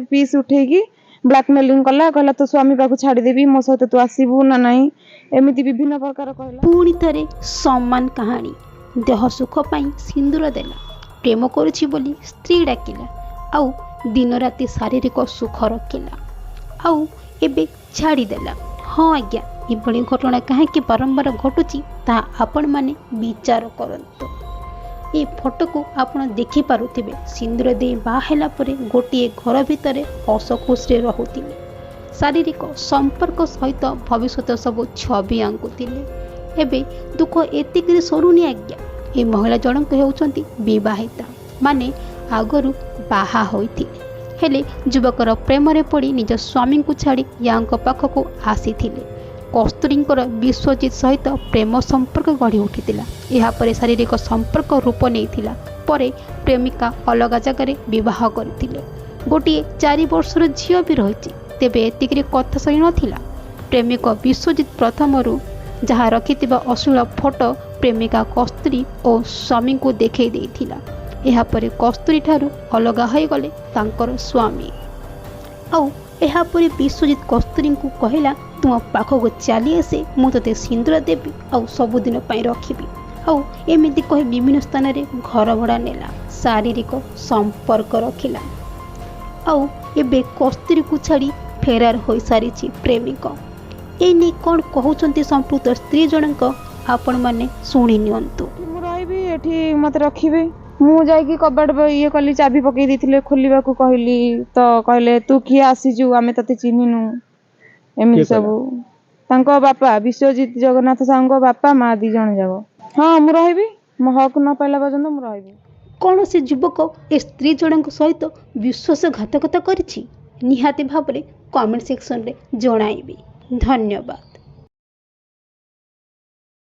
Piece उठेकी blackmailing कला कहला तो स्वामी पाखु छाड़देवी मो सहित तू आसबू ना नहीं एमती विभिन्न प्रकार कहला। पुणी थरे सम्मान कहानी देह सुख पाई सिंदूर देला प्रेम करुछि बोली स्त्री डाकिला आउ दिन राति शारीरिक सुख रखिला आउ एबे छाड़ीदेला। हाँ आज्ञा एभली घटना कहीं बारंबार घटुची ता आपण माने विचार करंतु। ये फोटो को आपण देखि पारुथिबे सिंदूर दे बाहेला परे गोटिए घर भितर हस खुशी रहुतिले शारीरिक संपर्क सहित भविष्य सब छवि आंकुतिले। एबे दुख एतिक सरुनी आज्ञा ए महिला जनक हेउचंती विवाहिता माने आगरु बाहा होइथिले हेले युवकर प्रेम रे पड़ी निज स्वामी को छाड़ी यांक पाखक आसीथिले। कस्तूरींकर विश्वजित सहित प्रेम संपर्क गढ़ी उठितिला। यहा परे शारीरिक संपर्क रूप नेइथिला परे प्रेमिका अलग जगार विवाह करथिले। गोटिए 4 वर्षर झियो भी रहिछि तेबे एतिकरे कथा सही नथिला। प्रेमिक विश्वजित प्रथमरु जहा रखिथिबा अश्लील फोटो प्रेमिका कस्तूरी और स्वामी को देखै देइथिला। यहा परे कस्तूरी ठारू अलग होई गले तांकर स्वामी आउ यहा परे विश्वजित कस्तूरी को कहला तुम पाखक चली आसे मु ते सिंदूर देवी आउ सबुदिन पाई रखिबी आउ एमिति कहि विभिन्न स्थान रे घर भड़ा नेला शारीरिक संपर्क रखिला आउ एबे कस्तूरी को छाड़ी फेरार होई सारिछि प्रेमिक। एने कौन कहउचंती संपुक्त स्त्री जनक आपण माने सुनि नियंतु। मु रहबी एठी मते रखिबे मु जाइकी कबाट ये कली चाबी पकई देथिले खोलिबा को कहली तो कहले तू किए आसीजु आमे तते चिन्हिनु एमि सब तांको बापा विश्वजित जगन्नाथ सांगो बापा माँ 2 जण जागो। हाँ मु रहबी मो हक न पाइला पर्यंत मु रहबी। कौन से युवक ए स्त्री जनक सहित विश्वासघातकता करिछि निहाती भाबरे कमेंट सेक्शन रे जणाइबी। धन्यवाद।